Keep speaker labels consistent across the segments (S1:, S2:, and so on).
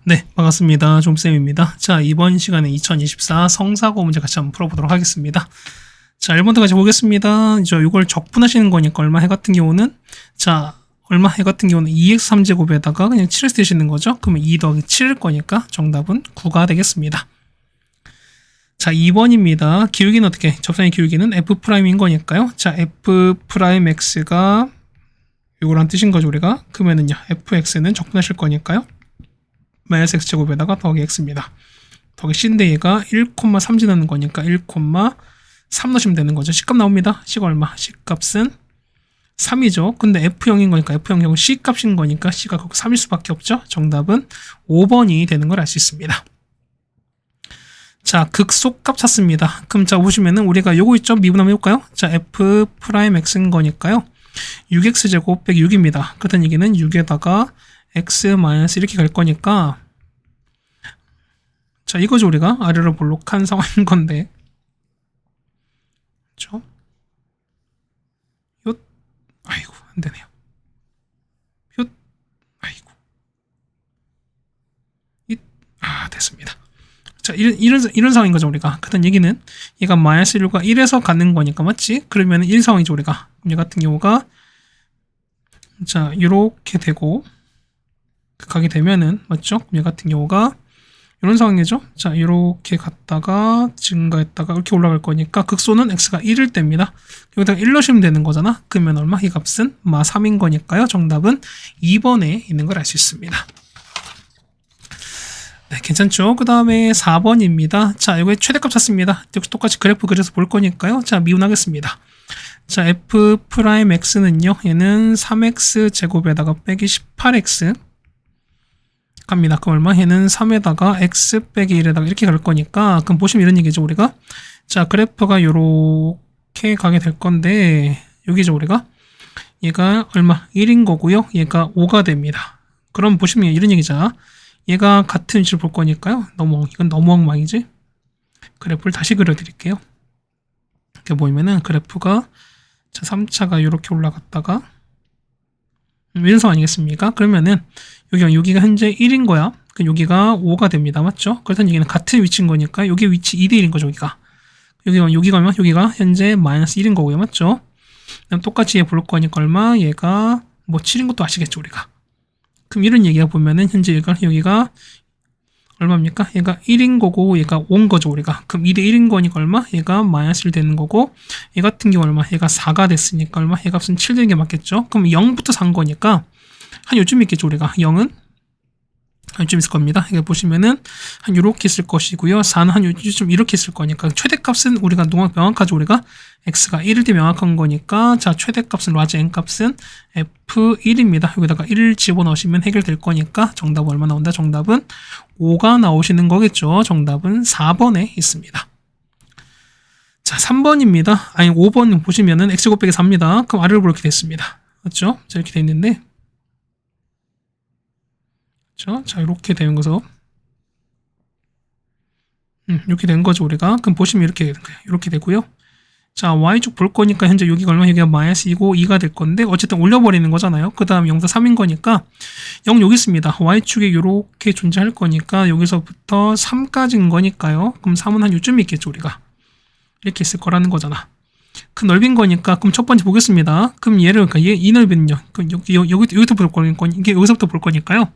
S1: 네, 반갑습니다. 좀쌤입니다. 자, 이번 시간에 2024 성사고 문제 같이 한번 풀어보도록 하겠습니다. 자, 1번부터 같이 보겠습니다. 이걸 적분하시는 거니까 얼마 해 같은 경우는, 자, 얼마 해 같은 경우는 2x3제곱에다가 그냥 7을 쓰시는 거죠. 그러면 2 더하기 7일 거니까 정답은 9가 되겠습니다. 자, 2번입니다. 기울기는 어떻게? 접선의 기울기는 F'인 거니까요. 자, F'X가 요거란 뜻인 거죠, 우리가. 그러면은요, Fx는 적분하실 거니까요. 마이너스 x제곱에다가 더하기 x입니다. 더하기 c인데 얘가 1,3 지나는 거니까 1,3 넣으시면 되는 거죠. C값 나옵니다. C가 얼마? C값은 3이죠. 근데 F0인 거니까 F0 결국 C값인 거니까 C가 결국 3일 수밖에 없죠. 정답은 5번이 되는 걸 알 수 있습니다. 자, 극소값 찾습니다. 그럼 자, 보시면은 우리가 요거 있죠? 미분 한번 해볼까요? 자, F'X인 거니까요. 6x제곱 빼기 6입니다. 그렇다는 얘기는 6에다가 x 마이너스 이렇게 갈 거니까, 자, 이거죠. 우리가 아래로 볼록한 상황인 건데, 그렇죠? 요, 아이고, 안 되네요. 요, 아이고, 됐습니다. 자, 이런 상황인 거죠. 우리가 그런 얘기는 얘가 마이너스 1과 1에서 가는 거니까, 맞지? 그러면 1 상황이죠. 우리가 얘 같은 경우가, 자, 이렇게 되고 가게 되면은, 맞죠? 얘 같은 경우가 이런 상황이죠. 자, 이렇게 갔다가 증가했다가 이렇게 올라갈 거니까 극소는 x가 1일 때입니다. 여기다가 1 넣으시면 되는 거잖아. 그러면 얼마? 이 값은 마 3인 거니까요. 정답은 2번에 있는 걸 알 수 있습니다. 네, 괜찮죠? 그 다음에 4번입니다. 자, 여기 최대값 찾습니다. 역시 똑같이 그래프 그려서 볼 거니까요. 자, 미분하겠습니다. 자, F'X는요, 얘는 3x 제곱에다가 빼기 18x 갑니다. 그럼 얼마? 얘는 3에다가 x 빼기 1에다가 이렇게 갈 거니까, 그럼 보시면 이런 얘기죠, 우리가. 자, 그래프가 요렇게 가게 될 건데, 여기죠, 우리가. 얘가 얼마? 1인 거고요. 얘가 5가 됩니다. 그럼 보시면 이런 얘기죠. 얘가 같은 위치를 볼 거니까요. 이건 너무 엉망이지? 그래프를 다시 그려드릴게요. 이렇게 보이면은 그래프가, 자, 3차가 이렇게 올라갔다가, 이런 상황 아니겠습니까? 그러면은, 여기가 현재 1인 거야. 그럼 여기가 5가 됩니다. 맞죠? 그렇다는 얘기는 같은 위치인 거니까, 여기 위치 2대 1인 거죠, 여기가. 여기가 얼마? 여기가 현재 마이너스 1인 거고요. 맞죠? 그럼 똑같이 얘 볼 거니까 얼마? 얘가 뭐 7인 것도 아시겠죠, 우리가. 그럼 이런 얘기가 보면은, 현재 여기가 얼마입니까? 얘가 1인 거고, 얘가 5인 거죠, 우리가. 그럼 2대 1인 거니까 얼마? 얘가 마이너스 1 되는 거고, 얘 같은 경우 얼마? 얘가 4가 됐으니까 얼마? 얘 값은 7 되는 게 맞겠죠? 그럼 0부터 4인 거니까, 한 요쯤 있겠죠, 우리가. 0은? 한 요쯤 있을 겁니다. 이게 보시면은, 한 요렇게 있을 것이고요. 4는 한 요쯤 이렇게 있을 거니까, 최대값은 우리가 명확하죠, 우리가. x가 1일 때 명확한 거니까, 자, 최대값은, 라지 n 값은 f1입니다. 여기다가 1을 집어넣으시면 해결될 거니까, 정답은 얼마 나온다? 정답은 5가 나오시는 거겠죠. 정답은 4번에 있습니다. 자, 3번입니다. 아니, 5번 보시면은 x제곱 빼기 4입니다. 그럼 아래로 이렇게 됐습니다. 맞죠? 자, 이렇게 돼 있는데, 자, 이렇게 되는 거죠. 이렇게 된 거죠, 우리가. 그럼 보시면 이렇게 되고요. 자, y축 볼 거니까 현재 여기가 얼마? 여기가 마이너스 2고 2가 될 건데, 어쨌든 올려버리는 거잖아요. 그 다음 0사 3인 거니까 0 여기 있습니다. y축에 이렇게 존재할 거니까 여기서부터 3까지인 거니까요. 그럼 3은 한 요쯤 있겠죠, 우리가. 이렇게 있을 거라는 거잖아. 큰 넓인 거니까, 그럼 첫 번째 보겠습니다. 그럼 얘를, 그러니까 이 넓이는요. 그럼 여기부터 볼 거니까, 이게 여기서부터 볼 거니까요.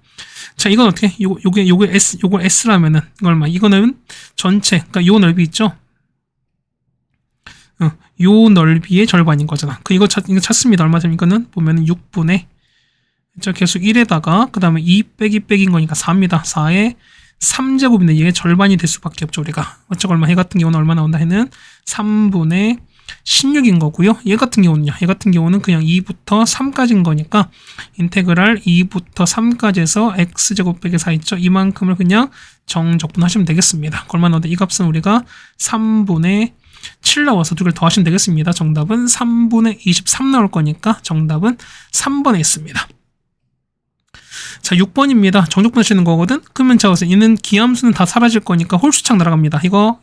S1: 자, 이건 어떻게? 요걸 S라면은, 이거 얼마? 이거는 전체, 그러니까 요 넓이 있죠? 요 넓이의 절반인 거잖아. 이거 찾습니다. 얼마 됩니까? 이거는 보면은 6분의, 자, 계속 1에다가, 그 다음에 2 빼기인 거니까 4입니다. 4에 3제곱인데 이게 절반이 될 수밖에 없죠, 우리가. 어쩌고 얼마? 얘 같은 경우는 얼마 나온다 해는 3분의 16인 거고요. 얘 같은 경우는 그냥 2부터 3까지인 거니까 인테그랄 2부터 3까지 해서 x제곱 빼기 4 있죠. 이만큼을 그냥 정적분하시면 되겠습니다. 얼마 나온다? 이 값은 우리가 3분의 7 나와서 두 개를 더하시면 되겠습니다. 정답은 3분의 23 나올 거니까 정답은 3번에 있습니다. 자, 6번입니다. 정적분 하시는 거거든? 그러면 자, 얘는 기함수는 다 사라질 거니까 홀수창 날아갑니다. 이거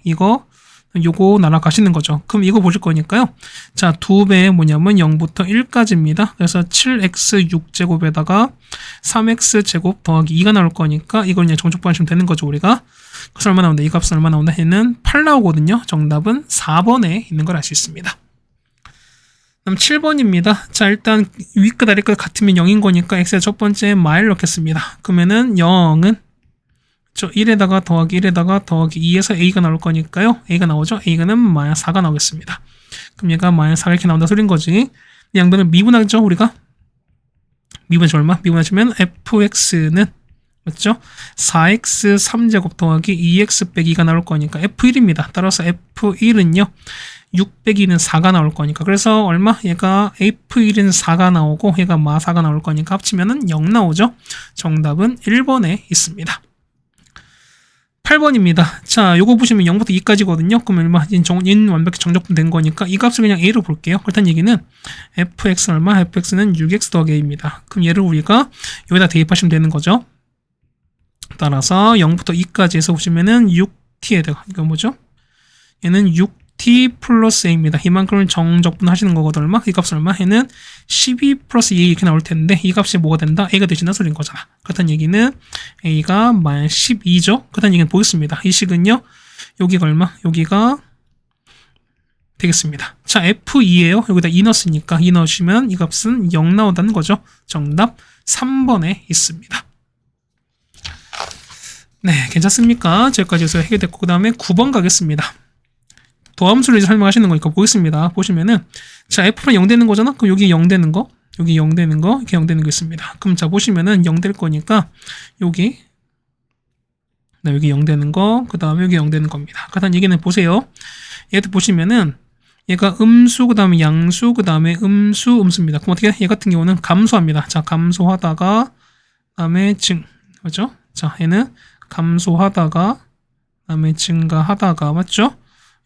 S1: 요거 날아가시는 거죠. 그럼 이거 보실 거니까요. 자, 2배 뭐냐면 0부터 1까지입니다. 그래서 7x 6제곱에다가 3x 제곱 더하기 2가 나올 거니까 이걸 그냥 정족분하시면 되는 거죠, 우리가. 그래서 얼마 나온다? 이 값은 얼마 나온다? 얘는 8 나오거든요. 정답은 4번에 있는 걸 알 수 있습니다. 그럼 7번입니다. 자, 일단 위끝 아래끝 같으면 0인 거니까 x의 첫 번째 마일 넣겠습니다. 그러면은 0은 1에다가 더하기 1에다가 더하기 2에서 a가 나올 거니까요. a가 나오죠. a가는 마이너스 4가 나오겠습니다. 그럼 얘가 마이너스 4가 이렇게 나온다 소린 거지. 양변을 미분하죠, 우리가. 미분하시 얼마? 미분하시면 fx는 맞죠? 4x 3제곱 더하기 2x 빼기 2가 나올 거니까 f1입니다. 따라서 f1은요. 6 빼기 2는 4가 나올 거니까. 그래서 얼마? 얘가 f1은 4가 나오고 얘가 마 4가 나올 거니까 합치면은 0 나오죠. 정답은 1번에 있습니다. 8번입니다. 자, 요거 보시면 0부터 2까지거든요. 그럼 얼마? 인 완벽히 정적분 된 거니까 이 값을 그냥 a로 볼게요. 그렇다는 얘기는 fx는 얼마? fx는 6x 더하기 a입니다. 그럼 얘를 우리가 여기다 대입하시면 되는 거죠. 따라서 0부터 2까지 해서 보시면은 6t에다가 이거 뭐죠? 얘는 6t 플러스 a입니다. 이만큼을 정적분 하시는 거거든. 얼마? 이 값은 얼마? 얘는 12 플러스 2 이렇게 나올 텐데 이 값이 뭐가 된다? a가 되신다 소리인 거잖아. 그렇다는 얘기는 a가 마이너스 12죠. 그렇다는 얘기는 보겠습니다. 이 식은요. 여기가 얼마? 여기가 되겠습니다. 자, f2예요. 여기다 2 넣었으니까 2 넣으시면 이 값은 0 나온다는 거죠. 정답 3번에 있습니다. 네, 괜찮습니까? 저기까지 해서 해결됐고 그 다음에 9번 가겠습니다. 도함수를 이제 설명하시는 거니까 보겠습니다. 보시면은 자, f는 0 되는 거잖아. 그럼 여기 0 되는 거, 여기 0 되는 거, 이렇게 0 되는 거 있습니다. 그럼 자, 보시면은 0 될 거니까 여기 여기 0 되는 거, 그 다음에 여기 0 되는 겁니다. 그다음 얘기는 보세요. 얘도 보시면은 얘가 음수, 그 다음에 양수, 그 다음에 음수, 음수입니다. 그럼 어떻게? 얘 같은 경우는 감소합니다. 자, 감소하다가, 그 다음에 그죠? 자, 얘는 감소하다가, 그 다음에 증가하다가, 맞죠?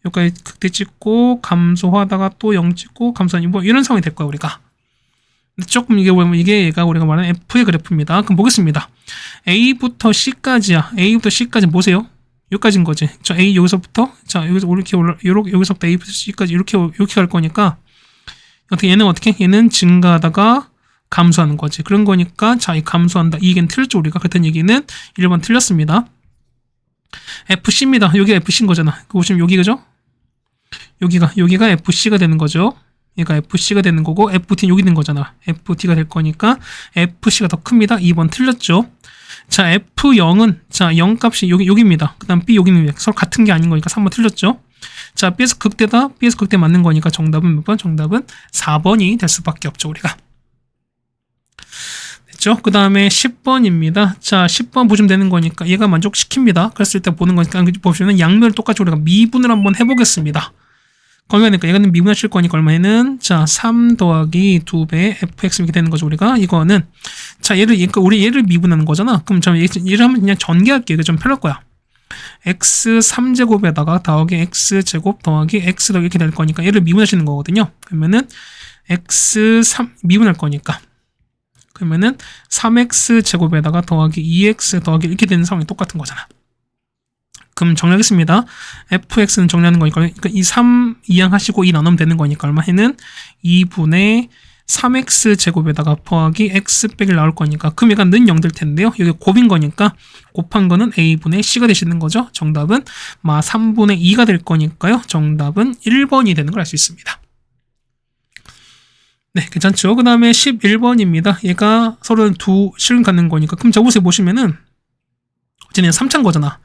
S1: 여기까지 극대 찍고, 감소하다가 또 0 찍고, 감소하니, 뭐, 이런 상황이 될 거야, 우리가. 조금 이게 얘가 우리가 말하는 F의 그래프입니다. 그럼 보겠습니다. A부터 C까지야. A부터 C까지 보세요. 여기까지인 거지. 자, A 여기서부터, 자, 여기서 이렇게 여기서부터 A부터 C까지 이렇게 갈 거니까, 얘는 어떻게? 얘는 증가하다가 감소하는 거지. 그런 거니까, 자, 이 감소한다. 이 얘기는 틀렸죠, 우리가. 그랬던 얘기는 1번 틀렸습니다. FC입니다. 여기가 FC인 거잖아. 보시면 여기, 그죠? 여기가 FC가 되는 거죠. 얘가 FC가 되는 거고, FT는 여기 있는 거잖아. FT가 될 거니까, FC가 더 큽니다. 2번 틀렸죠. 자, F0은, 자, 0 값이 여기입니다. 그 다음 B 여기는 서로 같은 게 아닌 거니까 3번 틀렸죠. 자, B에서 극대다. B에서 극대 맞는 거니까 정답은 몇 번? 정답은 4번이 될 수밖에 없죠, 우리가. 됐죠? 그 다음에 10번입니다. 자, 10번 보시면 되는 거니까 얘가 만족시킵니다. 그랬을 때 보는 거니까 보시면 양면을 똑같이 우리가 미분을 한번 해보겠습니다. 그러니까 얘는 미분하실 거니까 얼마에는 자, 3 더하기 2배 fx 이렇게 되는 거죠, 우리가. 이거는 자, 우리 얘를 미분하는 거잖아. 그럼 얘를 하면 그냥 전개할게요. 이게 좀 편할 거야. x 3제곱에다가 더하기 x 제곱 더하기 x 더하기 이렇게 될 거니까 얘를 미분하시는 거거든요. 그러면은 x 3 미분할 거니까 그러면은 3x 제곱에다가 더하기 2x 더하기 이렇게 되는 상황이 똑같은 거잖아. 그럼 정리하겠습니다. fx는 정리하는 거니까 그러니까 이 3 이항하시고 2 나누면 되는 거니까 얼마 해는 2분의 3x 제곱에다가 더하기 x 빼기 나올 거니까 그럼 얘가 는 0 될 텐데요. 여기 곱인 거니까 곱한 거는 a분의 c가 되시는 거죠. 정답은 3분의 2가 될 거니까요. 정답은 1번이 되는 걸 알 수 있습니다. 네, 괜찮죠? 그 다음에 11번입니다. 얘가 서로 두 실근 갖는 거니까 그럼 저곳에 보시면은 어쨌든 3차인 거잖아.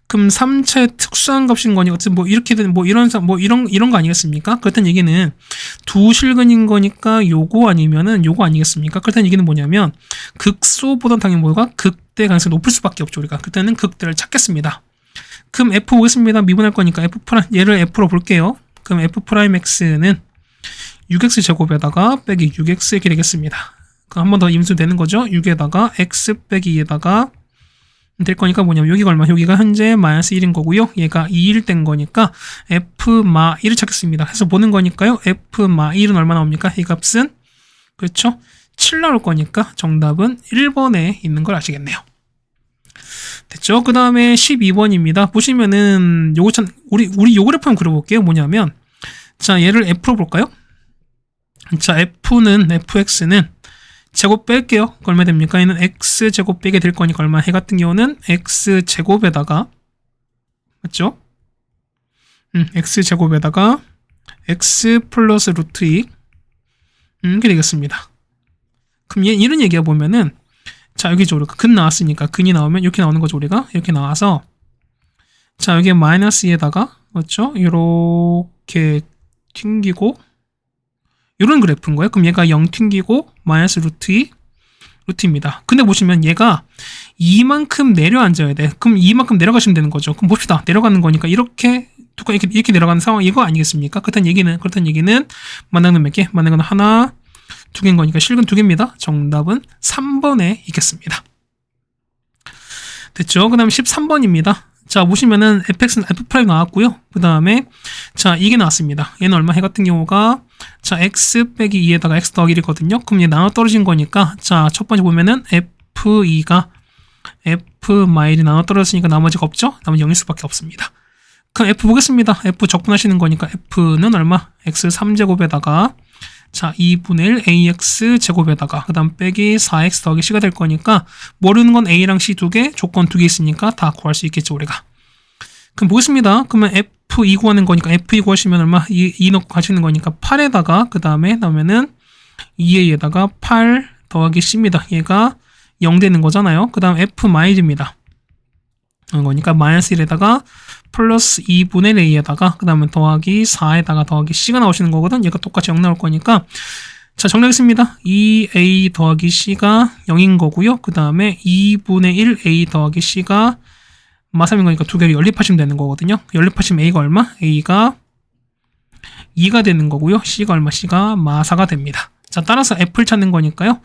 S1: 그럼 3차의 특수한 값인 거니까 뭐 이렇게 되는 뭐 이런 거 아니겠습니까? 그렇다는 얘기는 두 실근인 거니까 요거 아니면은 요거 아니겠습니까? 그렇다는 얘기는 뭐냐면 극소보다 당연히 뭐가 극대 가능성이 높을 수밖에 없죠, 우리가. 그때는 극대를 찾겠습니다. 그럼 F 보겠습니다. 미분할 거니까 얘를 F로 볼게요. 그럼 F 프라임 X는 6x 제곱에다가 빼기 6x 이렇게 되겠습니다. 그럼 한 번 더 임수 되는 거죠. 6에다가 x 빼기 2에다가 될 거니까 뭐냐면 여기가 얼마? 여기가 현재 마이너스 1인 거고요. 얘가 2일 된 거니까 f 마 1을 찾겠습니다. 해서 보는 거니까요. f 마 1은 얼마 나옵니까? 이 값은 그렇죠? 7 나올 거니까 정답은 1번에 있는 걸 아시겠네요. 됐죠? 됐죠? 그 다음에 12번입니다. 보시면은 요거 참 우리 요 그래프 한번 그려볼게요. 뭐냐면 자 얘를 F로 볼까요? 자 fx는 제곱 뺄게요. 얼마 됩니까? 얘는 x제곱 빼게 될 거니까 얼마? 해 같은 경우는 x제곱에다가 맞죠? x제곱에다가 x 플러스 루트 2 이렇게 되겠습니다. 그럼 얘 이런 얘기해 보면은 자 여기죠. 우리가 근 나왔으니까 근이 나오면 이렇게 나오는 거죠. 우리가 이렇게 나와서 자 여기에 마이너스 2에다가 맞죠? 이렇게 튕기고 이런 그래프인 거예요. 그럼 얘가 0 튕기고 마이너스 루트 2 루트입니다. 근데 보시면 얘가 이만큼 내려앉아야 돼. 그럼 이만큼 내려가시면 되는 거죠. 그럼 봅시다. 내려가는 거니까 이렇게 이렇게 내려가는 상황 이거 아니겠습니까? 그렇다는 얘기는 만나는 몇 개? 만나는 건 하나, 두 개인 거니까 실근 두 개입니다. 정답은 3번에 있겠습니다. 됐죠? 그 다음에 13번입니다. 자, 보시면은 fx는 f' 나왔고요. 그 다음에 자, 이게 나왔습니다. 얘는 얼마? 해 같은 경우가 자, x 빼기 2에다가 x 더하기 1이거든요. 그럼 얘 나눠 떨어진 거니까 자, 첫 번째 보면은 f2가 f-1이 나눠 떨어졌으니까 나머지가 없죠? 나머지 0일 수밖에 없습니다. 그럼 f 보겠습니다. f 적분하시는 거니까 f는 얼마? x 3제곱에다가 자 2분의 1 ax 제곱에다가 그 다음 빼기 4x 더하기 c가 될 거니까 모르는 건 a랑 c 두 개, 조건 두 개 있으니까 다 구할 수 있겠죠 우리가. 그럼 보겠습니다. 그러면 f2 구하는 거니까 f2 구하시면 얼마? 2 넣고 가시는 거니까 8에다가 그 다음에 나오면은 2a에다가 8 더하기 c입니다. 얘가 0 되는 거잖아요. 그 다음 f-입니다. 그러니까 마이너스 1에다가 플러스 2분의 a에다가 그 다음에 더하기 4에다가 더하기 c가 나오시는 거거든. 얘가 똑같이 0 나올 거니까 자 정리하겠습니다. 2a 더하기 c가 0인 거고요. 그 다음에 2분의 1a 더하기 c가 마3인 거니까 두 개를 연립하시면 되는 거거든요. 연립하시면 a가 얼마? a가 2가 되는 거고요. c가 얼마? c가 마4가 됩니다. 자 따라서 f를 찾는 거니까요.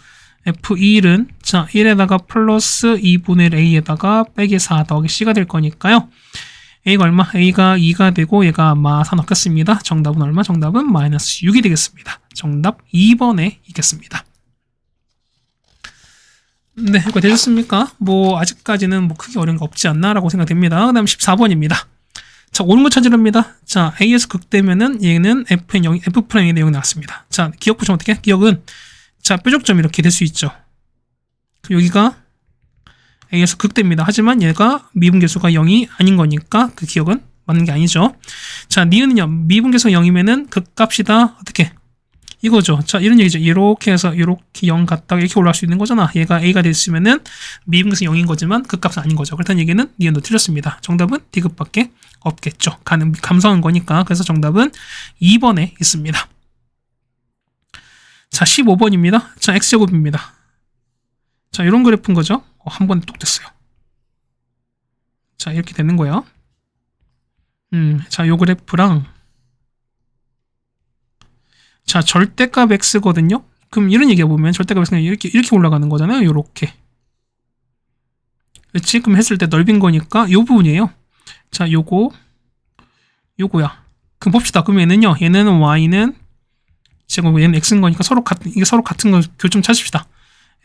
S1: f1은 자 1에다가 플러스 2분의 1 a에다가 빼기 4 더하기 c가 될 거니까요. a가 얼마? a가 2가 되고 얘가 마4 넣겠습니다. 정답은 얼마? 정답은 마이너스 6이 되겠습니다. 정답 2번에 있겠습니다. 네, 이거 되셨습니까? 뭐 아직까지는 뭐 크게 어려운 거 없지 않나 라고 생각됩니다. 그 다음 14번입니다. 자, 옳은 거 찾으랍니다. 자, a에서 극되면은 얘는 f'의 내용이 나왔습니다. 자, 기억 보시면 어떻게? 기억은 자, 뾰족점 이렇게 될 수 있죠. 여기가 a에서 극됩니다. 하지만 얘가 미분계수가 0이 아닌 거니까 그 기억은 맞는 게 아니죠. 자, 니은은요. 미분계수가 0이면은 극값이 다 어떻게? 이거죠. 자, 이런 얘기죠. 이렇게 해서 이렇게 0 갔다가 이렇게 올라갈 수 있는 거잖아. 얘가 a가 됐으면은 미분계수 0인 거지만 극값은 아닌 거죠. 그렇다는 얘기는 니은도 틀렸습니다. 정답은 D급밖에 없겠죠. 감소한 거니까. 그래서 정답은 2번에 있습니다. 자, 15번입니다. 자, x제곱입니다. 자, 이런 그래프인 거죠. 한 번에 뚝 됐어요. 자, 이렇게 되는 거예요. 자, 요 그래프랑 자, 절대값 x거든요. 그럼 이런 얘기해 보면 절대값 x는 이렇게 올라가는 거잖아요. 요렇게. 그렇지? 그럼 했을 때 넓인 거니까 요 부분이에요. 자, 요거야. 그럼 봅시다. 그럼 얘는요. 얘는 y는 제곱, 얘는 x인 거니까 이게 서로 같은 거 교점 찾읍시다.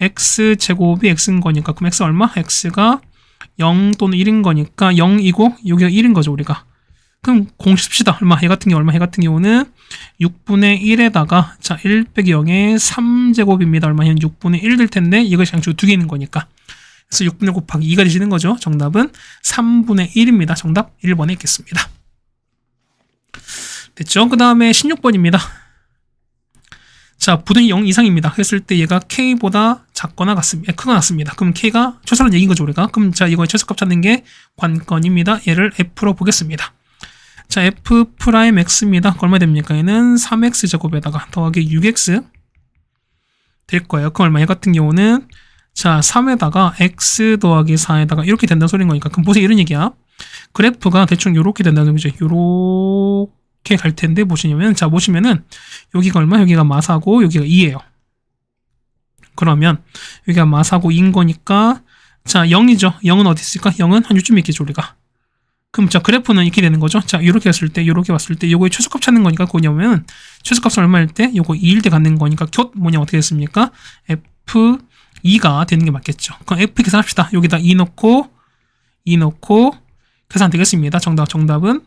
S1: x 제곱이 x인 거니까 그럼 x 얼마? x가 0 또는 1인 거니까 0이고 여기가 1인 거죠 우리가. 그럼 공식 씁시다. 얼마? 얘 같은 경우 얼마? 얘 같은 경우는 6분의 1에다가 자 1 빼기 0의 3제곱입니다. 얼마? 얘는 6분의 1 될 텐데 이것이 양쪽 두 개 있는 거니까. 그래서 6분의 곱하기 2가 되시는 거죠. 정답은 3분의 1입니다. 정답 1번에 있겠습니다. 됐죠? 그 다음에 16번입니다. 자, 부등이 0 이상입니다. 했을 때 얘가 k보다 작거나 크거나 같습니다. 그럼 k가 최소라는 얘기인 거죠, 우리가. 그럼 자, 이거의 최소값 찾는 게 관건입니다. 얘를 f로 보겠습니다. 자, f'x입니다. 얼마 됩니까? 얘는 3x 제곱에다가 더하기 6x 될 거예요. 그럼 얼마? 얘 같은 경우는 자, 3에다가 x 더하기 4에다가 이렇게 된다는 소리인 거니까. 그럼 보세요, 이런 얘기야. 그래프가 대충 이렇게 된다는 거죠. 이렇게 갈 텐데 보시면 자 보시면은 여기가 얼마? 여기가 마4고 여기가 2예요. 그러면 여기가 마4고 2인 거니까 자 0이죠. 0은 어디 있을까? 0은 한 요쯤 있겠죠 우리가. 그럼 자 그래프는 이렇게 되는 거죠. 자 이렇게 했을 때 이렇게 봤을 때 요거의 최소값 찾는 거니까 그거냐면 최소값은 얼마일 때? 요거 2일 때 갖는 거니까 뭐냐 어떻게 됐습니까? f2가 되는 게 맞겠죠. 그럼 f 계산합시다. 여기다 2 넣고 2 넣고 계산 되겠습니다. 정답은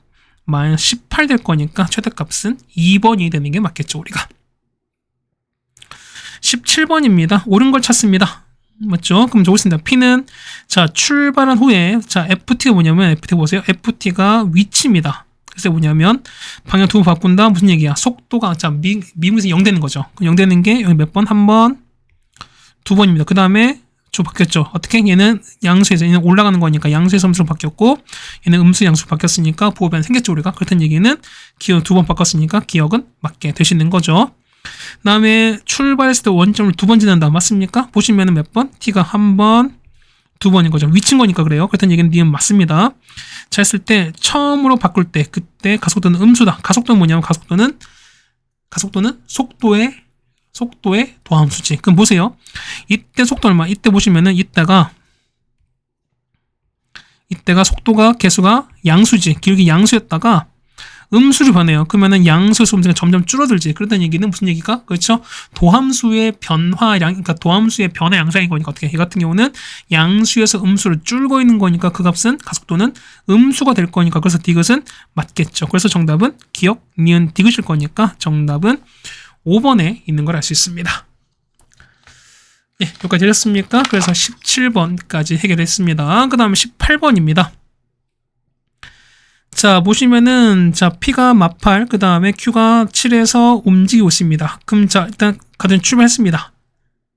S1: 마이너스 18 될 거니까 최대값은 2번이 되는 게 맞겠죠, 우리가. 17번입니다. 옳은 걸 찾습니다. 맞죠? 그럼 좋습니다. P는 자 출발한 후에 자 FT가 뭐냐면 FT 보세요. FT가 위치입니다. 그래서 뭐냐면 방향 두 번 바꾼다 무슨 얘기야? 속도가 자 미분에서 0 되는 거죠. 0 되는 게 여기 몇 번? 한 번, 두 번입니다. 그 다음에 조 바뀌었죠. 어떻게? 얘는 양수에서 얘는 올라가는 거니까 양수에서 음수로 바뀌었고 얘는 음수 양수로 바뀌었으니까 부호변 생겼죠 우리가. 그렇다는 얘기는 기억 두 번 바꿨으니까 기억은 맞게 되시는 거죠. 그 다음에 출발했을 때 원점을 두 번 지난다. 맞습니까? 보시면은 몇 번? t가 한 번, 두 번인 거죠. 위치인 거니까 그래요. 그렇다는 얘기는 니은 맞습니다. 자 했을 때 처음으로 바꿀 때 그때 가속도는 음수다. 가속도는 뭐냐면 가속도는 속도의 도함수지. 그럼 보세요. 이때 속도 얼마? 이때 보시면은 이때가 속도가 개수가 양수지. 기울기 양수였다가 음수로 변해요. 그러면은 양수에서 음수가 점점 줄어들지. 그렇다는 얘기는 무슨 얘기가? 그렇죠? 도함수의 변화량, 그러니까 도함수의 변화 양상인 거니까 어떻게? 이 같은 경우는 양수에서 음수를 줄고 있는 거니까 그 값은 가속도는 음수가 될 거니까 그래서 디귿은 맞겠죠. 그래서 정답은 기억, 니은, 디귿일 거니까 정답은 5번에 있는 걸 알 수 있습니다. 예, 여기까지 되셨습니까? 그래서 17번까지 해결했습니다. 그 다음에 18번입니다. 자, 보시면은, 자, P가 마팔, 그 다음에 Q가 7에서 움직이고 있습니다. 그럼, 자, 일단, 가장 출발했습니다.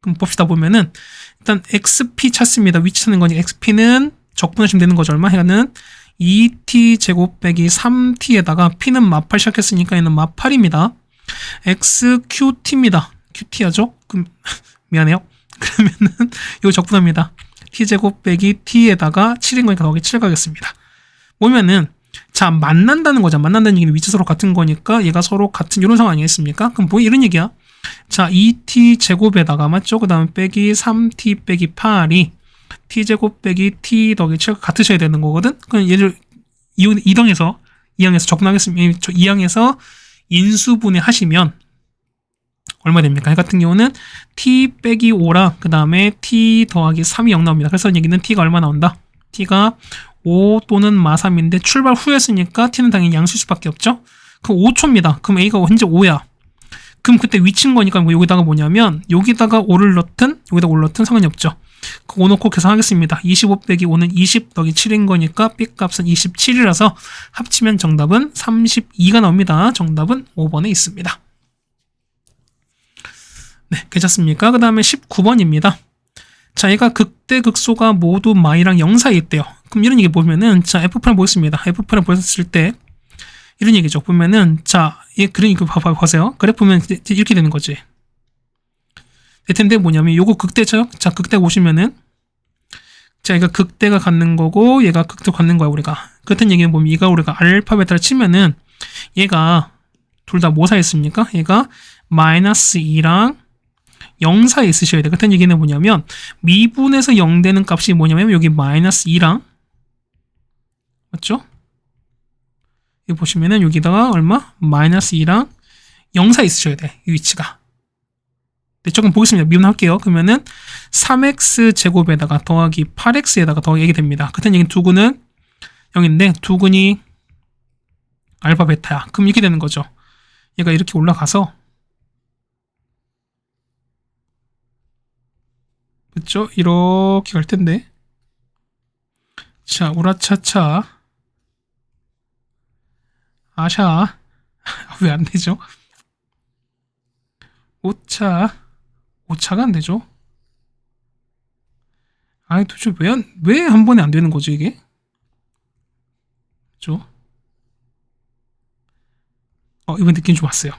S1: 그럼 봅시다, 보면은, 일단, XP 찾습니다. 위치 찾는 거니, XP는 적분하시면 되는 거죠. 얼마? 해가는 2T 제곱 빼기 3T에다가 P는 마팔 시작했으니까 얘는 마팔입니다. XQT입니다. QT하죠? 그럼, 미안해요. 그러면은, 이거 적분합니다. T제곱 빼기 T에다가 7인 거니까 거기 7 가겠습니다. 보면은, 자, 만난다는 거죠. 만난다는 얘기는 위치 서로 같은 거니까 얘가 서로 같은 이런 상황 아니겠습니까? 그럼 뭐 이런 얘기야. 자, 2t 제곱에다가 맞죠? 그 다음에 빼기 3t 빼기 8이 t 제곱 빼기 t 더하기 7과 같으셔야 되는 거거든. 그럼 얘를 2항에서 적분하겠습니다. 2항에서 인수분해 하시면 얼마 됩니까? 이 같은 경우는 t 빼기 5랑 그 다음에 t 더하기 3이 0 나옵니다. 그래서 얘기는 t가 얼마 나온다? t가 5 또는 마3인데 출발 후였으니까 t는 당연히 양수일 수밖에 없죠. 그럼 5초입니다. 그럼 a가 현재 5야. 그럼 그때 위치인 거니까 뭐 여기다가 뭐냐면 여기다가 5를 넣든 여기다가 5를 넣든 상관이 없죠. 5 넣고 계산하겠습니다. 25 빼기 5는 20 더하기 7인 거니까 b 값은 27이라서 합치면 정답은 32가 나옵니다. 정답은 5번에 있습니다. 네, 괜찮습니까? 그 다음에 19번입니다. 자, 얘가 극대 극소가 모두 마이랑 0 사이에 있대요. 그럼 이런 얘기 보면은, 자, F' 보겠습니다. F' 보였을 때, 이런 얘기죠. 보면은, 자, 얘 그러니까 보세요. 그래프 보면 이렇게 되는 거지. 될 텐데 뭐냐면, 요거 극대죠? 자, 극대 보시면은, 자, 얘가 극대가 갖는 거고, 얘가 극대 갖는 거야, 우리가. 그렇다는 얘기는 보면, 얘가 우리가 알파벳을 치면은, 얘가, 둘 다 뭐 사이에 있습니까? 얘가 마이너스 2랑 0 사이에 있으셔야 돼요. 그렇다는 얘기는 뭐냐면 미분에서 0 되는 값이 뭐냐면 여기 마이너스 2랑 맞죠? 여기 보시면은 여기다가 얼마? 마이너스 2랑 0 사이에 있으셔야 돼. 이 위치가. 네, 조금 보겠습니다. 미분할게요. 그러면은 3x 제곱에다가 더하기 8x에다가 더하기 이게 됩니다. 그렇다는 얘기는 두근은 0인데 두근이 알파 베타야. 그럼 이렇게 되는 거죠. 얘가 이렇게 올라가서 그렇죠? 이렇게 갈 텐데. 자, 우라차차. 아샤. 왜 안 되죠? 오차가 안 되죠? 아니, 도대체 왜 한 번에 안 되는 거죠, 이게? 그죠? 이번 느낌 좀 왔어요.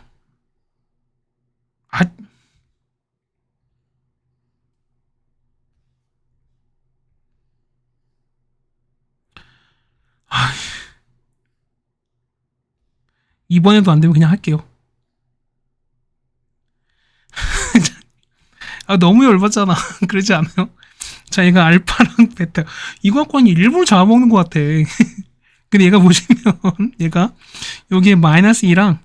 S1: 이번에도 안 되면 그냥 할게요. 너무 열받잖아. 그러지 않아요? 자, 얘가 알파랑 베타. 이거 갖고 일부러 잡아먹는 것 같아. 근데 얘가 보시면, 얘가 여기에 마이너스 2랑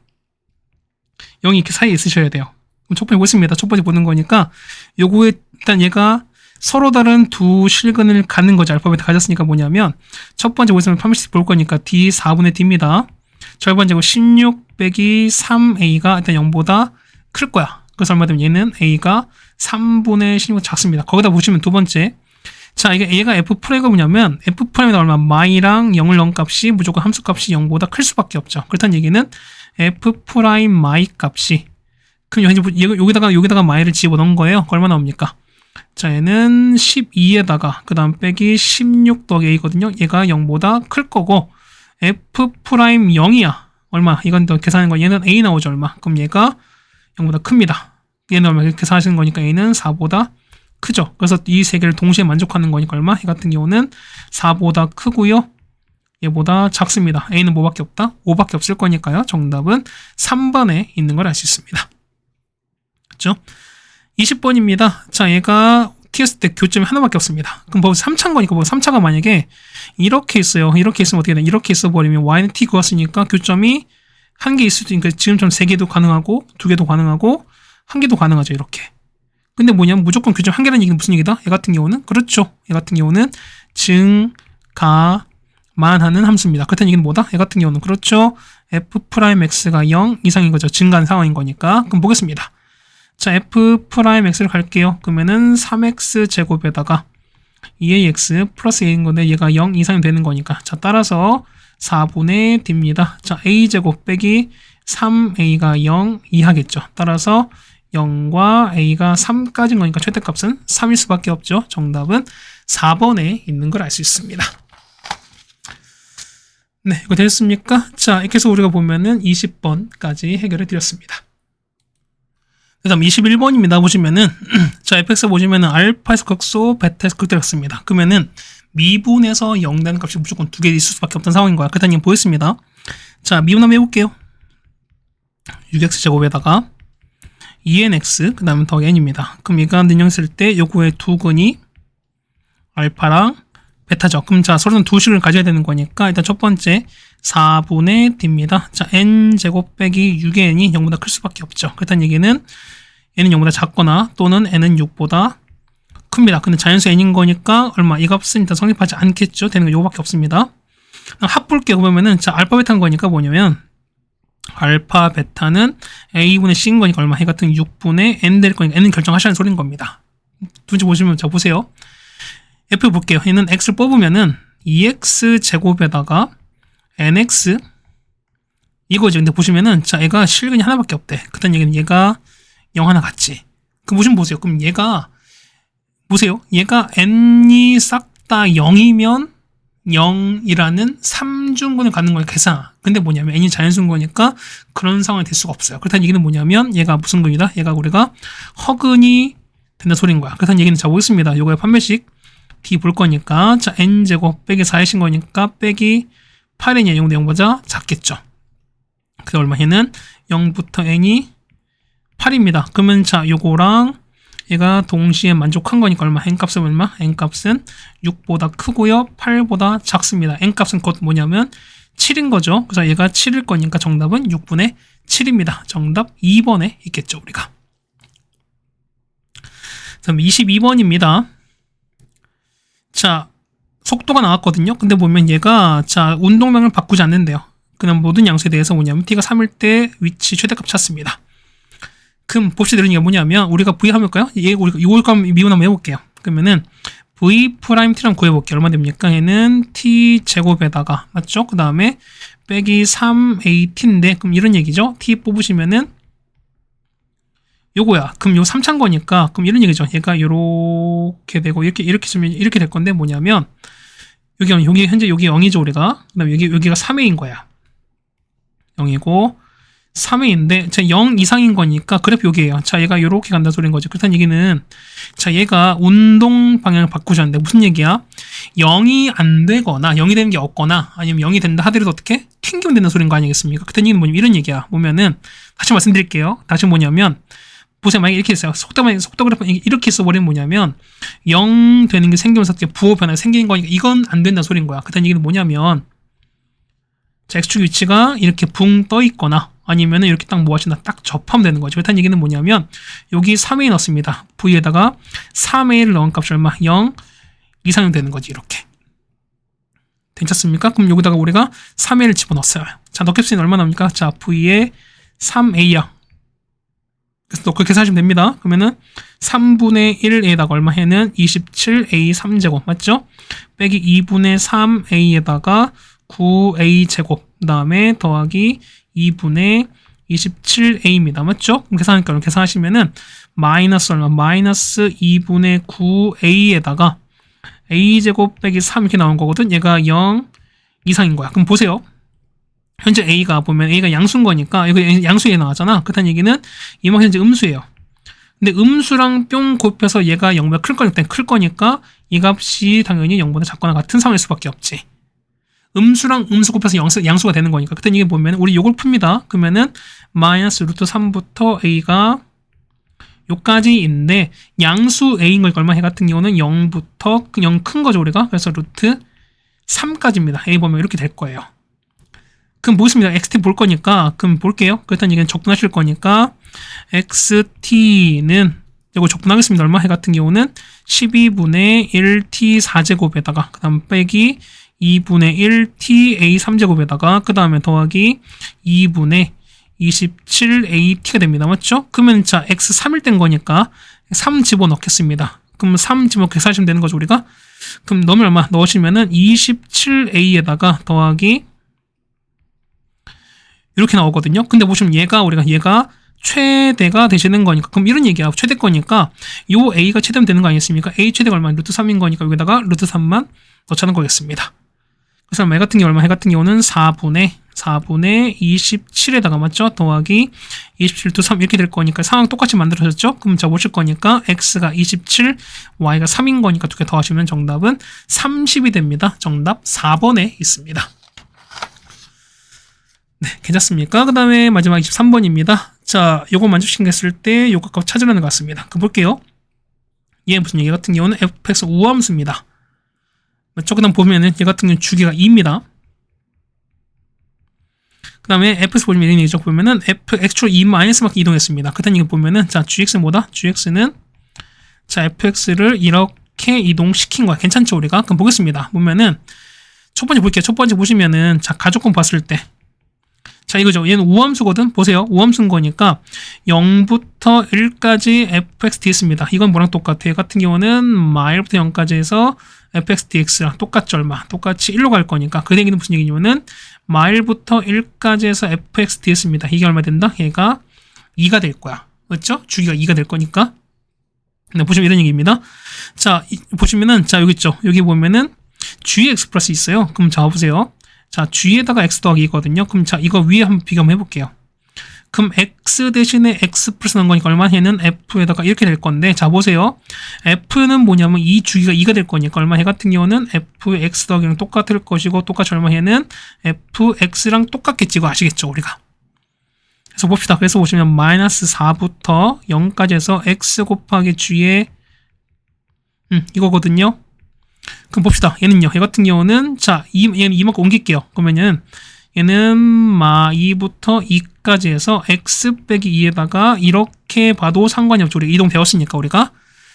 S1: 0이 이렇게 사이에 있으셔야 돼요. 그럼 첫 번째 보겠습니다. 첫 번째 보는 거니까, 요거에 일단 얘가 서로 다른 두 실근을 갖는 거죠. 알파벳을 가졌으니까 뭐냐면 첫 번째 보시면 판매식 볼 거니까 D 4분의 D입니다. 절반 제곱 16 빼기 3A가 일단 0보다 클 거야. 그래서 얼마 되면 얘는 A가 3분의 16보다 작습니다. 거기다 보시면 두 번째. 자, 이게 A가 F'가 뭐냐면 F'에다 얼마 마이랑 0을 넣은 값이 무조건 함수 값이 0보다 클 수밖에 없죠. 그렇다는 얘기는 F' 마이 값이 그럼 여기다가 마이를 집어넣은 거예요. 얼마 나옵니까? 자, 얘는 12에다가 그 다음 빼기 16 더하기 A거든요. 얘가 0보다 클 거고 F' 0이야. 얼마? 이건 더 계산하는 거. 얘는 A 나오죠. 얼마? 그럼 얘가 0보다 큽니다. 얘는 얼마? 계산하시는 거니까 A는 4보다 크죠. 그래서 이 세 개를 동시에 만족하는 거니까 얼마? 이 같은 경우는 4보다 크고요. 얘보다 작습니다. A는 뭐밖에 없다? 5밖에 없을 거니까요. 정답은 3번에 있는 걸 알 수 있습니다. 그렇죠? 20번입니다. 자, 얘가 T였을 때 교점이 하나밖에 없습니다. 그럼 뭐 3차인 거니까 뭐 3차가 만약에 이렇게 있어요. 이렇게 있으면 어떻게 되나? 이렇게 있어 버리면 Y는 T 그었으니까 교점이 한 개 있을 수 있으니까 지금처럼 3개도 가능하고 2개도 가능하고 1개도 가능하죠. 이렇게. 근데 뭐냐면 무조건 교점 1개라는 얘기는 무슨 얘기다? 얘 같은 경우는 그렇죠. 얘 같은 경우는 증가만 하는 함수입니다. 그렇다는 얘기는 뭐다? 얘 같은 경우는 그렇죠. F'X가 0 이상인 거죠. 증가하는 상황인 거니까. 그럼 보겠습니다. 자, F'X를 갈게요. 그러면은 3X 제곱에다가 2AX 플러스 A인 건데 얘가 0 이상이 되는 거니까. 자, 따라서 4분의 D입니다. 자, A 제곱 빼기 3A가 0 이하겠죠. 따라서 0과 A가 3까지인 거니까 최대값은 3일 수밖에 없죠. 정답은 4번에 있는 걸 알 수 있습니다. 네, 이거 됐습니까? 자, 이렇게 해서 우리가 보면은 20번까지 해결해 드렸습니다. 그 다음 21번입니다. 보시면은, 자, fx 보시면은 알파에서 극소, 베타에서 극대였습니다. 그러면은 미분에서 0 되는 값이 무조건 2개 있을 수밖에 없던 상황인 거야. 그렇다는 얘기 보였습니다. 자, 미분 한번 해볼게요. 6x 제곱에다가 2nx, 그 다음에 더 n입니다. 그럼 얘가 능형했을 때 요거의 두 근이 알파랑 베타죠. 그럼 자, 서로는 두 식을 가져야 되는 거니까 일단 첫 번째 4분의 D입니다. 자, n제곱 빼기 6의 n이 0보다 클 수밖에 없죠. 그렇다는 얘기는 n은 0보다 작거나 또는 n은 6보다 큽니다. 근데 자연수 n인 거니까 얼마? 이 값은 일단 성립하지 않겠죠. 되는 거 요거밖에 없습니다. 합 볼게요. 보면은 자, 알파 베타인 거니까 뭐냐면 알파 베타는 a분의 c인 거니까 얼마? 해 같은 6분의 n 될 거니까 n은 결정하시라는 소리인 겁니다. 두번째 보시면 자, 보세요. f 볼게요. 얘는 x를 뽑으면은 2x 제곱에다가 nx 이거죠. 근데 보시면은 자, 얘가 실근이 하나밖에 없대. 그딴 얘기는 얘가 0 하나 같지. 그럼 보세요. 그럼 얘가 보세요. 얘가 n이 싹 다 0이면 0이라는 3중근을 갖는 걸 계산. 근데 뭐냐면 n이 자연수인 거니까 그런 상황이 될 수가 없어요. 그렇다는 얘기는 뭐냐면 얘가 무슨 근이다? 얘가 우리가 허근이 된다 소리인 거야. 그렇다는 얘기는 자, 보겠습니다. 요거의 판매식 D 볼 거니까 자, n제곱 빼기 4이신 거니까 빼기 8n이 0대 0보다 작겠죠. 그 얼마? 얘는 0부터 n이 8입니다. 그러면 자, 요거랑 얘가 동시에 만족한 거니까 얼마? n값은 얼마? n값은 6보다 크고요. 8보다 작습니다. n값은 곧 뭐냐면 7인 거죠. 그래서 얘가 7일 거니까 정답은 6분의 7입니다. 정답 2번에 있겠죠, 우리가. 다음 22번입니다. 자, 속도가 나왔거든요. 근데 보면 얘가 자, 운동량을 바꾸지 않는데요. 그냥 모든 양수에 대해서 뭐냐면 t가 3일 때 위치 최대값 찾습니다. 그럼 봅시다. 이런 게 뭐냐면 우리가 v 하면 볼까요? 우리가 이걸 미분 한번 해볼게요. 그러면은 v 프라임 t랑 구해볼게요. 얼마 됩니까? 얘는 t 제곱에다가 맞죠? 그 다음에 빼기 3at인데 그럼 이런 얘기죠. t 뽑으시면은 요거야. 그럼 요 3차인 거니까 그럼 이런 얘기죠. 얘가 요렇게 되고 이렇게 쓰면 이렇게 될 건데 뭐냐면 여기 현재 여기 0이죠 우리가. 그다음에 여기가 3회인 거야. 0이고 3회인데 자, 0 이상인 거니까 그래프 여기에요. 자, 얘가 요렇게 간다 소리인 거죠. 그렇다는 얘기는 자, 얘가 운동 방향을 바꾸셨는데 무슨 얘기야? 0이 안 되거나 0이 되는 게 없거나 아니면 0이 된다 하더라도 어떻게? 튕기면 된다 소리인 거 아니겠습니까? 그렇다는 얘기는 뭐냐면 이런 얘기야. 보면은 다시 말씀드릴게요. 다시 뭐냐면 보세요. 만약에 이렇게 했어요. 속도 그래프 이렇게 써버리면 뭐냐면 0 되는 게 생기면서 어떻게 부호 변화가 생기는 거니까 이건 안 된다 소리인 거야. 그렇다는 얘기는 뭐냐면 자, x축 위치가 이렇게 붕 떠 있거나 아니면은 이렇게 딱 모아진다. 딱 접하면 되는 거죠. 그렇다는 얘기는 뭐냐면 여기 3a 넣습니다. v에다가 3a를 넣은 값이 얼마? 0 이상이 되는 거지. 이렇게. 괜찮습니까? 그럼 여기다가 우리가 3a를 집어넣었어요. 자, 넣겠으니 얼마 나옵니까? 자, v에 3a야. 그래서 넣고 계산하시면 됩니다. 그러면은 3분의 1에다가 얼마 해는 27a 3제곱 맞죠? 빼기 2분의 3a에다가 9a 제곱 그 다음에 더하기 2분의 27a입니다. 맞죠? 그럼 계산하니까 계산하시면은 마이너스 얼마? 마이너스 2분의 9a에다가 a제곱 빼기 3 이렇게 나온 거거든. 얘가 0 이상인 거야. 그럼 보세요. 현재 a가 보면 a가 양수인 거니까 이거 양수에 나왔잖아. 그렇다는 얘기는 이만 현재 음수예요. 근데 음수랑 뿅 곱해서 얘가 0보다 클 거니까 이 값이 당연히 0보다 작거나 같은 상황일 수밖에 없지. 음수랑 음수 곱해서 양수가 되는 거니까. 그때 이게 보면 우리 요걸 풉니다. 그러면은 마이너스 루트 3부터 a가 요까지인데 양수 a인 거니까 얼마 해 같은 경우는 0부터 0 큰 거죠 우리가. 그래서 루트 3까지입니다. a 보면 이렇게 될 거예요. 그럼 보겠습니다. xt 볼 거니까 그럼 볼게요. 그렇다는 얘기는 적분하실 거니까 xt는 이거 적분하겠습니다. 얼마 해 같은 경우는 12분의 1t 4제곱에다가 그 다음 빼기 2분의 1t a 3제곱에다가 그 다음에 더하기 2분의 27at가 됩니다. 맞죠? 그러면 자 x 3일 된 거니까 3 집어넣겠습니다. 그럼 3 집어넣고 계산하시면 되는 거죠 우리가. 그럼 넣으면 얼마? 넣으시면은 27a에다가 더하기 이렇게 나오거든요. 근데 보시면 얘가 최대가 되시는 거니까 그럼 이런 얘기야. 최대 거니까 요 a가 최대면 되는 거 아니겠습니까? a 최대가 얼마? 루트 3인 거니까 여기다가 루트 3만 넣자는 거겠습니다. 그래서 해 같은 경우 해 같은 경우는 4분의 27에다가 맞죠? 더하기 27 루트 3 이렇게 될 거니까 상황 똑같이 만들어졌죠? 그럼 자 보실 거니까 x가 27, y가 3인 거니까 두 개 더하시면 정답은 30이 됩니다. 정답 4번에 있습니다. 네, 괜찮습니까? 그 다음에 마지막 23번입니다. 자, 요거 만족시켰을 때 요거 값 찾으라는 것 같습니다. 그 볼게요. 얘 무슨 얘기 같은 경우는 fx 우함수입니다. 맞죠? 그 다음 보면은 얘 같은 경우는 주기가 2입니다. 그 다음에 fx 보시면 이런 얘기죠. 보면은 fx로 2-만큼 이동했습니다. 그다음 이거 보면은 자, gx는 뭐다? gx는 자, fx를 이렇게 이동시킨 거야. 괜찮죠, 우리가? 그럼 보겠습니다. 보면은 첫 번째 볼게요. 첫 번째 보시면은 자, 가족권 봤을 때 자, 이거죠. 얘는 우함수거든. 보세요. 우함수인 거니까 0부터 1까지 fx dx입니다. 이건 뭐랑 똑같아? 얘 같은 경우는 마일부터 0까지 해서 fx dx랑 똑같죠. 얼마? 똑같이 1로 갈 거니까. 그 얘기는 무슨 얘기냐면은 마일부터 1까지 해서 fx dx입니다. 이게 얼마 된다? 얘가 2가 될 거야. 그렇죠? 주기가 2가 될 거니까. 네, 보시면 이런 얘기입니다. 자, 보시면은 자, 여기 있죠. 여기 보면은 gx 플러스 있어요. 그럼 자, 보세요. 자, g에다가 x 더하기 이거든요. 그럼 자, 이거 위에 한번 비교 한번 해볼게요. 그럼 x 대신에 x 플러스 넣은 거니까 얼마 해는 f에다가 이렇게 될 건데, 자, 보세요. f는 뭐냐면 이 주기가 2가 될 거니까 얼마 해 같은 경우는 fx 더하기랑 똑같을 것이고, 똑같이 얼마 해는 fx랑 똑같겠지. 이거 아시겠죠, 우리가? 그래서 봅시다. 그래서 보시면 마이너스 4부터 0까지 해서 x 곱하기 g의 이거거든요. 그럼 봅시다. 얘는요. 얘 같은 경우는 자, 얘는 이만큼 옮길게요. 그러면은 얘는 2부터 2까지 해서 x 빼기 2에다가 이렇게 봐도 상관이 없죠. 우리가 이동되었으니까 우리가.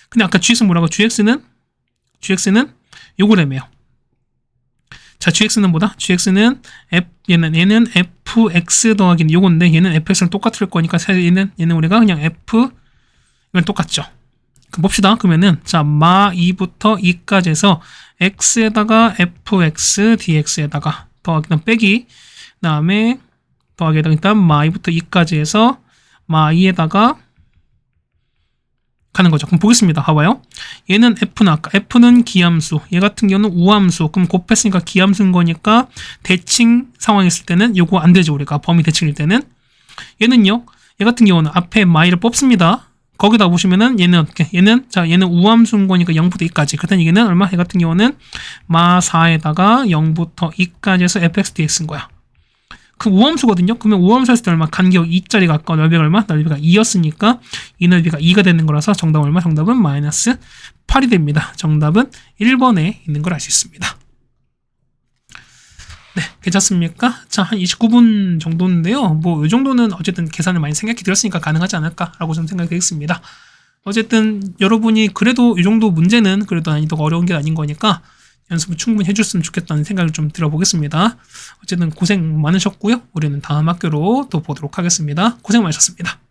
S1: 근데 아까 gx는 뭐라고? gx는 요거래매요. 자, gx는 뭐다? gx는 얘는 fx 더하기는 요건데 얘는 fx랑 똑같을 거니까 얘는 우리가 그냥 이건 똑같죠. 그럼 봅시다. 그러면은 자, 2부터 2까지 해서 x에다가 fx dx에다가 더하기는 빼기 그다음에 더하기에다가 일단 2부터 2까지 해서 2에다가 가는 거죠. 그럼 보겠습니다. 봐봐요. 얘는 f는 아까 f는 기함수, 얘 같은 경우는 우함수. 그럼 곱했으니까 기함수인 거니까 대칭 상황이 있을 때는 요거 안 되죠. 우리가 범위 대칭일 때는. 얘는요. 얘 같은 경우는 앞에 마이를 뽑습니다. 거기다 보시면은 얘는 어떻게? 얘는 우함수인 거니까 0부터 2까지. 그렇다는 얘기는 얼마? 얘 같은 경우는 4에다가 0부터 2까지 해서 fx dx인 거야. 그 우함수거든요. 그러면 우함수 했을 때 얼마? 간격 2짜리가 아까 넓이가 얼마? 넓이가 2였으니까 이 넓이가 2가 되는 거라서 정답은 얼마? 정답은 마이너스 8이 됩니다. 정답은 1번에 있는 걸 알 수 있습니다. 네, 괜찮습니까? 자, 한 29분 정도인데요. 뭐, 이 정도는 어쨌든 계산을 많이 생각해 드렸으니까 가능하지 않을까라고 좀 생각이 되겠습니다. 어쨌든 여러분이 그래도 이 정도 문제는 그래도 난이도가 어려운 게 아닌 거니까 연습을 충분히 해줬으면 좋겠다는 생각을 좀 들어보겠습니다. 어쨌든 고생 많으셨고요. 우리는 다음 학교로 또 보도록 하겠습니다. 고생 많으셨습니다.